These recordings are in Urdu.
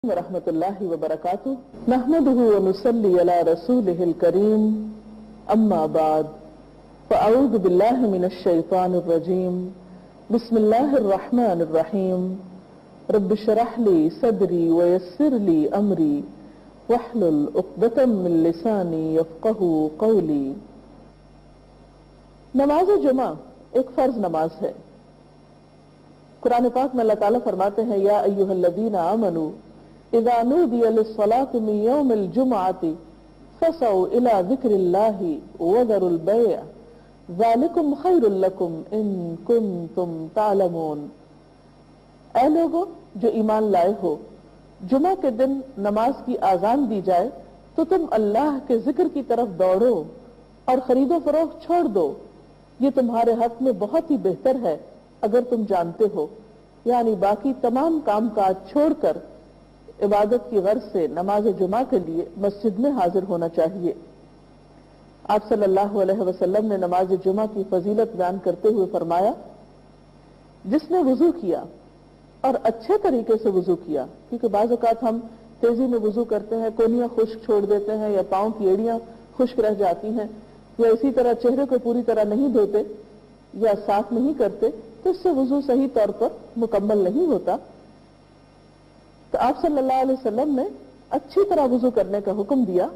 ورحمۃ اللہ وبرکاتہ نحمده ونصلی علی رسولہ الکریم اما بعد فاعوذ باللہ من الشیطان الرجیم بسم اللہ الرحمن الرحیم رب اشرح لی صدری ویسر لی امری واحلل عقدۃ من لسانی یفقهوا قولی۔ نماز جمعہ ایک فرض نماز ہے۔ قرآن پاک میں اللہ تعالیٰ فرماتے ہیں یا ایھا الذین آمنوا اذا نودی للصلاة من یوم الجمعة فسعوا الى ذکر اللہ وذروا البیع ذالکم خیر لکم ان کنتم تعلمون۔ اے لوگو جو ایمان لائے ہو، جمعہ کے دن نماز کی آذان دی جائے تو تم اللہ کے ذکر کی طرف دوڑو اور خرید و فروخت چھوڑ دو، یہ تمہارے حق میں بہت ہی بہتر ہے اگر تم جانتے ہو۔ یعنی باقی تمام کام کاج چھوڑ کر عبادت کی غرض سے نماز جمعہ کے لیے مسجد میں حاضر ہونا چاہیے۔ آپ صلی اللہ علیہ وسلم نے نماز جمعہ کی فضیلت بیان کرتے ہوئے فرمایا، جس نے وضو کیا اور اچھے طریقے سے وضو کیا، کیونکہ بعض اوقات ہم تیزی میں وضو کرتے ہیں، کونیاں خشک چھوڑ دیتے ہیں یا پاؤں کی ایڑیاں خشک رہ جاتی ہیں، یا اسی طرح چہرے کو پوری طرح نہیں دھوتے یا صاف نہیں کرتے، تو اس سے وضو صحیح طور پر مکمل نہیں ہوتا۔ تو آپ صلی اللہ علیہ وسلم نے اچھی طرح وضو کرنے کا حکم دیا،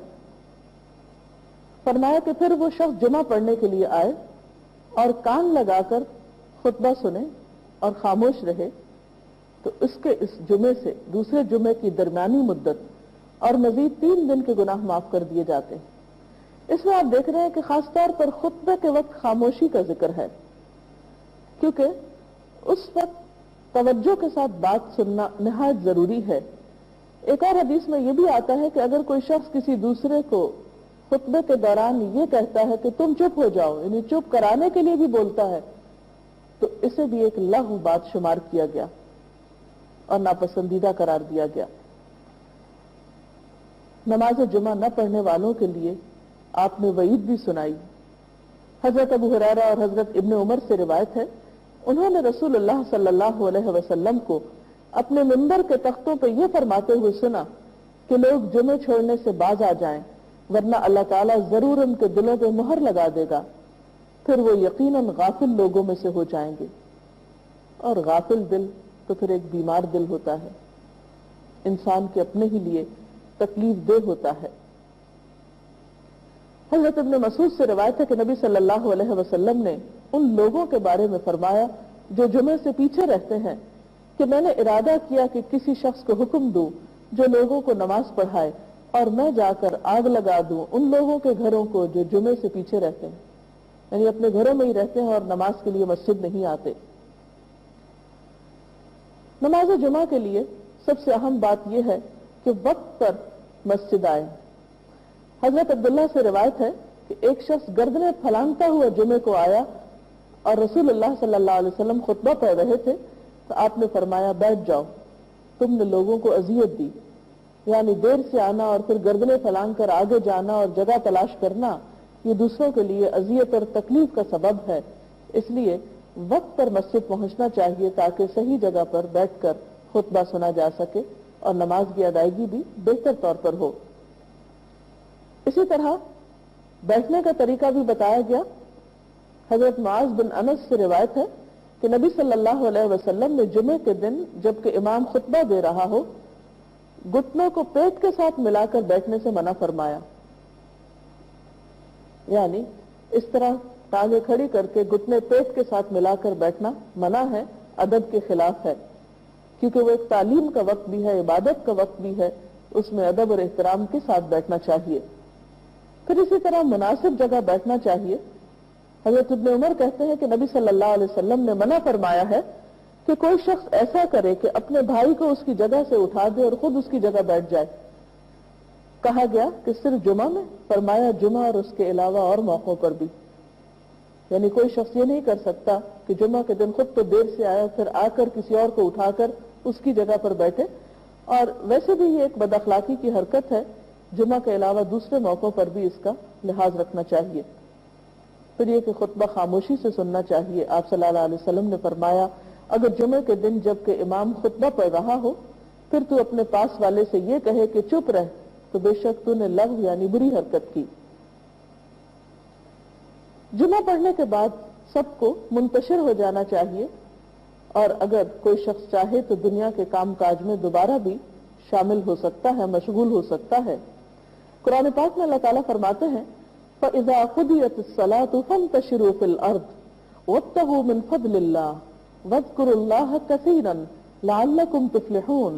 فرمایا کہ پھر وہ شخص جمعہ پڑھنے کے لیے آئے اور کان لگا کر خطبہ سنے اور خاموش رہے تو اس کے اس جمعے سے دوسرے جمعے کی درمیانی مدت اور مزید 3 دن کے گناہ معاف کر دیے جاتے ہیں۔ اس میں آپ دیکھ رہے ہیں کہ خاص طور پر خطبے کے وقت خاموشی کا ذکر ہے، کیونکہ اس وقت توجہ کے ساتھ بات سننا نہایت ضروری ہے۔ ایک اور حدیث میں یہ بھی آتا ہے کہ اگر کوئی شخص کسی دوسرے کو خطبے کے دوران یہ کہتا ہے کہ تم چپ ہو جاؤ، یعنی چپ کرانے کے لیے بھی بولتا ہے، تو اسے بھی ایک لغو بات شمار کیا گیا اور ناپسندیدہ قرار دیا گیا۔ نماز جمعہ نہ پڑھنے والوں کے لیے آپ نے وعید بھی سنائی۔ حضرت ابو ہریرہ اور حضرت ابن عمر سے روایت ہے، انہوں نے رسول اللہ صلی اللہ علیہ وسلم کو اپنے منبر کے تختوں پہ یہ فرماتے ہوئے سنا کہ لوگ جمعے چھوڑنے سے باز آ جائیں، ورنہ اللہ تعالیٰ ضرور ان کے دلوں پہ مہر لگا دے گا، پھر وہ یقیناً غافل لوگوں میں سے ہو جائیں گے۔ اور غافل دل تو پھر ایک بیمار دل ہوتا ہے، انسان کے اپنے ہی لیے تکلیف دہ ہوتا ہے۔ حضرت ابن مسعود سے روایت ہے کہ نبی صلی اللہ علیہ وسلم نے ان لوگوں کے بارے میں فرمایا جو جمعے سے پیچھے رہتے ہیں کہ میں نے ارادہ کیا کہ کسی شخص کو حکم دوں جو لوگوں کو نماز پڑھائے اور میں جا کر آگ لگا دوں ان لوگوں کے گھروں کو جو جمعے سے پیچھے رہتے ہیں، یعنی اپنے گھروں میں ہی رہتے ہیں اور نماز کے لیے مسجد نہیں آتے۔ نماز جمعہ کے لیے سب سے اہم بات یہ ہے کہ وقت پر مسجد آئے۔ حضرت عبداللہ سے روایت ہے کہ ایک شخص گردنیں پھلانگتا ہوا جمعے کو آیا اور رسول اللہ صلی اللہ علیہ وسلم خطبہ پڑھ رہے تھے تو آپ نے فرمایا بیٹھ جاؤ، تم نے لوگوں کو اذیت دی۔ یعنی دیر سے آنا اور پھر گردنیں پھلانگ کر آگے جانا اور جگہ تلاش کرنا، یہ دوسروں کے لیے اذیت اور تکلیف کا سبب ہے۔ اس لیے وقت پر مسجد پہنچنا چاہیے تاکہ صحیح جگہ پر بیٹھ کر خطبہ سنا جا سکے اور نماز کی ادائیگی بھی بہتر طور پر ہو۔ اسی طرح بیٹھنے کا طریقہ بھی بتایا گیا۔ حضرت معاذ بن انس سے روایت ہے کہ نبی صلی اللہ علیہ وسلم نے جمعے کے دن جبکہ امام خطبہ دے رہا ہو گھٹنوں کو پیٹ کے ساتھ ملا کر بیٹھنے سے منع فرمایا، یعنی اس طرح ٹانگیں کھڑی کر کے گھٹنے پیٹ کے ساتھ ملا کر بیٹھنا منع ہے، ادب کے خلاف ہے، کیونکہ وہ ایک تعلیم کا وقت بھی ہے، عبادت کا وقت بھی ہے، اس میں ادب اور احترام کے ساتھ بیٹھنا چاہیے۔ پھر اسی طرح مناسب جگہ بیٹھنا چاہیے۔ حضرت ابن عمر کہتے ہیں کہ نبی صلی اللہ علیہ وسلم نے منع فرمایا ہے کہ کوئی شخص ایسا کرے کہ اپنے بھائی کو اس کی جگہ سے اٹھا دے اور خود اس کی جگہ بیٹھ جائے۔ کہا گیا کہ صرف جمعہ میں؟ فرمایا جمعہ اور اس کے علاوہ اور موقعوں پر بھی۔ یعنی کوئی شخص یہ نہیں کر سکتا کہ جمعہ کے دن خود تو دیر سے آیا پھر آ کر کسی اور کو اٹھا کر اس کی جگہ پر بیٹھے، اور ویسے بھی یہ ایک بد اخلاقی کی حرکت ہے۔ جمعہ کے علاوہ دوسرے موقعوں پر بھی اس کا لحاظ رکھنا چاہیے۔ پھر یہ کہ خطبہ خاموشی سے سننا چاہیے۔ آپ صلی اللہ علیہ وسلم نے فرمایا اگر جمعے کے دن جب کہ امام خطبہ پڑھ رہا ہو پھر تو اپنے پاس والے سے یہ کہے کہ چپ رہ تو بے شک تو نے لغو یعنی بری حرکت کی۔ جمعہ پڑھنے کے بعد سب کو منتشر ہو جانا چاہیے، اور اگر کوئی شخص چاہے تو دنیا کے کام کاج میں دوبارہ بھی شامل ہو سکتا ہے، مشغول ہو سکتا ہے۔ قرآن پاک میں اللہ تعالیٰ فرماتے ہیں فَإِذَا قُضِيَتِ الصَّلَاةُ فَانتَشِرُوا فِي الْأَرْضِ وَابْتَغُوا مِنْ فَضْلِ اللَّهِ وَاذْكُرُوا اللَّهَ كَثِيرًا لَعَلَّكُمْ تُفْلِحُونَ۔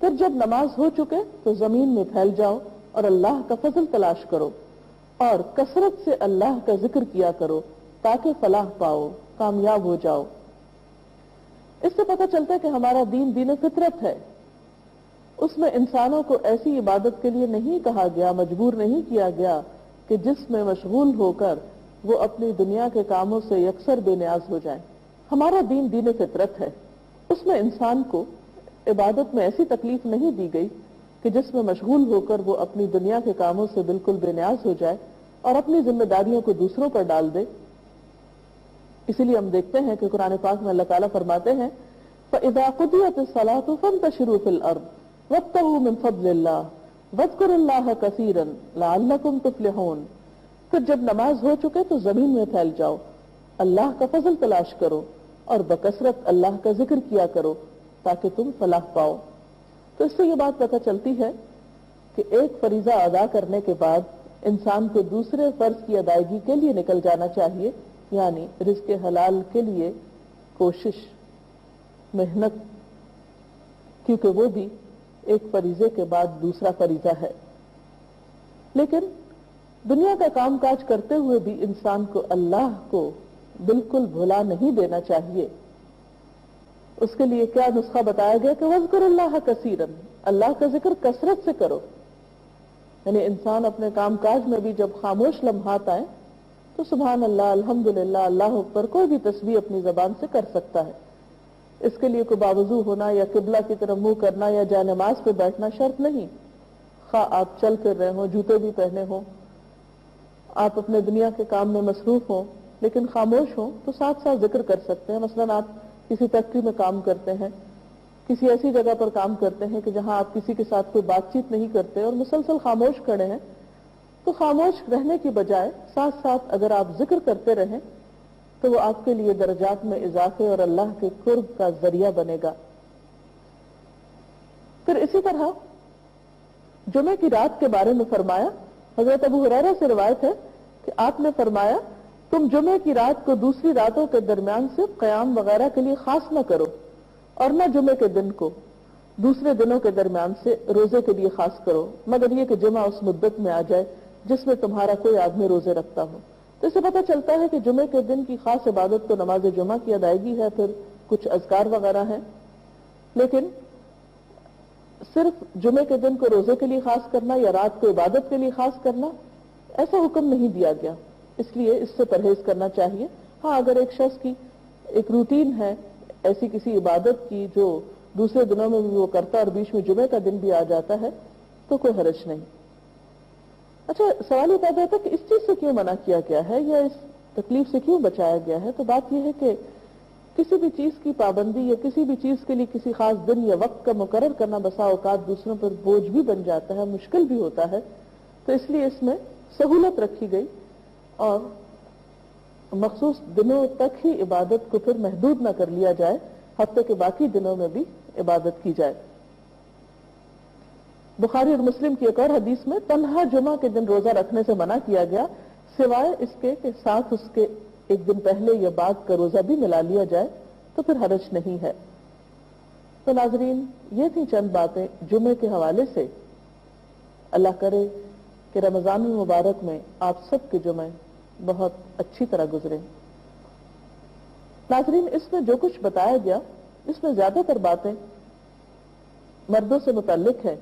پھر جب نماز ہو چکے تو زمین میں پھیل جاؤ اور اللہ کا فضل تلاش کرو اور کثرت سے اللہ کا ذکر کیا کرو تاکہ فلاح پاؤ، کامیاب ہو جاؤ۔ اس سے پتہ چلتا ہے کہ ہمارا دین دین فطرت ہے، اس میں انسانوں کو ایسی عبادت کے لیے نہیں کہا گیا، مجبور نہیں کیا گیا کہ جس میں مشغول ہو کر وہ اپنی دنیا کے کاموں سے یکسر بے نیاز ہو جائیں۔ ہمارا دین دین فطرت ہے، اس میں انسان کو عبادت میں ایسی تکلیف نہیں دی گئی کہ جس میں مشغول ہو کر وہ اپنی دنیا کے کاموں سے بالکل بے نیاز ہو جائے اور اپنی ذمہ داریوں کو دوسروں پر ڈال دے۔ اسی لیے ہم دیکھتے ہیں کہ قرآن پاک میں اللہ تعالیٰ فرماتے ہیں فَإِذَا قُضِيَتِ الصَّلَاةُ فَانتَشِرُوا فِي الْأَرْضِ وَابْتَغُوا مِنْ فَضْلِ اللَّهِ وَاذْكُرُوا اللَّهَ كَثِيرًا لَعَلَّكُمْ تُفْلِحُونَ۔ پھر جب نماز ہو چکے تو زمین میں پھیل جاؤ، اللہ کا فضل تلاش کرو اور بکثرت اللہ کا ذکر کیا کرو تاکہ تم فلاح پاؤ۔ تو اس سے یہ بات پتہ چلتی ہے کہ ایک فریضہ ادا کرنے کے بعد انسان کو دوسرے فرض کی ادائیگی کے لیے نکل جانا چاہیے، یعنی رزق حلال کے لیے کوشش، محنت، کیونکہ وہ بھی ایک فریضے کے بعد دوسرا فریضہ ہے۔ لیکن دنیا کا کام کاج کرتے ہوئے بھی انسان کو اللہ کو بالکل بھلا نہیں دینا چاہیے۔ اس کے لیے کیا نسخہ بتایا گیا کہ وَاذْكُرُوا اللَّهَ كَثِيرًا، اللہ کا ذکر کثرت سے کرو۔ یعنی انسان اپنے کام کاج میں بھی جب خاموش لمحات آئیں تو سبحان اللہ، الحمدللہ، اللہ اکبر کوئی بھی تسبیح اپنی زبان سے کر سکتا ہے۔ اس کے لیے کوئی باوضو ہونا یا قبلہ کی طرف منہ کرنا یا جائے نماز پہ بیٹھنا شرط نہیں۔ خواہ آپ چل پھر رہے ہوں، جوتے بھی پہنے ہوں، آپ اپنے دنیا کے کام میں مصروف ہوں لیکن خاموش ہوں تو ساتھ ساتھ ذکر کر سکتے ہیں۔ مثلاً آپ کسی فیکٹری میں کام کرتے ہیں، کسی ایسی جگہ پر کام کرتے ہیں کہ جہاں آپ کسی کے ساتھ کوئی بات چیت نہیں کرتے اور مسلسل خاموش کھڑے ہیں، تو خاموش رہنے کی بجائے ساتھ ساتھ اگر آپ ذکر کرتے رہیں تو وہ آپ کے لیے درجات میں اضافے اور اللہ کے قرب کا ذریعہ بنے گا۔ پھر اسی طرح جمعے کی رات کے بارے میں فرمایا، حضرت ابو ہریرہ سے روایت ہے کہ آپ نے فرمایا تم جمعے کی رات کو دوسری راتوں کے درمیان سے قیام وغیرہ کے لیے خاص نہ کرو، اور نہ جمعے کے دن کو دوسرے دنوں کے درمیان سے روزے کے لیے خاص کرو، مگر یہ کہ جمعہ اس مدت میں آ جائے جس میں تمہارا کوئی آدمی روزے رکھتا ہو۔ تو اس سے پتہ چلتا ہے کہ جمعے کے دن کی خاص عبادت تو نماز جمعہ کی ادائیگی ہے، پھر کچھ اذکار وغیرہ ہیں، لیکن صرف جمعے کے دن کو روزے کے لیے خاص کرنا یا رات کو عبادت کے لیے خاص کرنا ایسا حکم نہیں دیا گیا، اس لیے اس سے پرہیز کرنا چاہیے۔ ہاں اگر ایک شخص کی ایک روٹین ہے ایسی کسی عبادت کی جو دوسرے دنوں میں بھی وہ کرتا اور بیچ میں جمعے کا دن بھی آ جاتا ہے تو کوئی حرج نہیں۔ اچھا، سوال یہ پیدا ہوتا ہے کہ اس چیز سے کیوں منع کیا گیا ہے یا اس تکلیف سے کیوں بچایا گیا ہے؟ تو بات یہ ہے کہ کسی بھی چیز کی پابندی یا کسی بھی چیز کے لیے کسی خاص دن یا وقت کا مقرر کرنا بسا اوقات دوسروں پر بوجھ بھی بن جاتا ہے، مشکل بھی ہوتا ہے، تو اس لیے اس میں سہولت رکھی گئی اور مخصوص دنوں تک ہی عبادت کو پھر محدود نہ کر لیا جائے، ہفتے کے باقی دنوں میں بھی عبادت کی جائے۔ بخاری اور مسلم کی ایک اور حدیث میں تنہا جمعہ کے دن روزہ رکھنے سے منع کیا گیا، سوائے اس کے کہ ساتھ اس کے ایک دن پہلے یا بعد کا روزہ بھی ملا لیا جائے تو پھر حرج نہیں ہے۔ تو ناظرین، یہ تھی چند باتیں جمعے کے حوالے سے۔ اللہ کرے کہ رمضان المبارک میں آپ سب کے جمعے بہت اچھی طرح گزرے۔ ناظرین، اس میں جو کچھ بتایا گیا اس میں زیادہ تر باتیں مردوں سے متعلق ہے،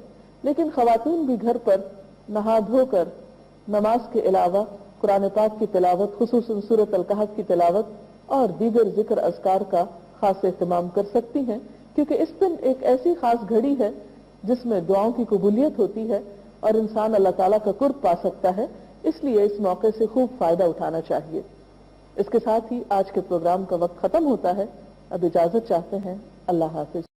لیکن خواتین بھی گھر پر نہا دھو کر نماز کے علاوہ قرآن پاک کی تلاوت، خصوصاً سورۃ الکہف کی تلاوت اور دیگر ذکر اذکار کا خاص اہتمام کر سکتی ہیں، کیونکہ اس دن ایک ایسی خاص گھڑی ہے جس میں دعاؤں کی قبولیت ہوتی ہے اور انسان اللہ تعالیٰ کا قرب پا سکتا ہے، اس لیے اس موقع سے خوب فائدہ اٹھانا چاہیے۔ اس کے ساتھ ہی آج کے پروگرام کا وقت ختم ہوتا ہے، اب اجازت چاہتے ہیں، اللہ حافظ۔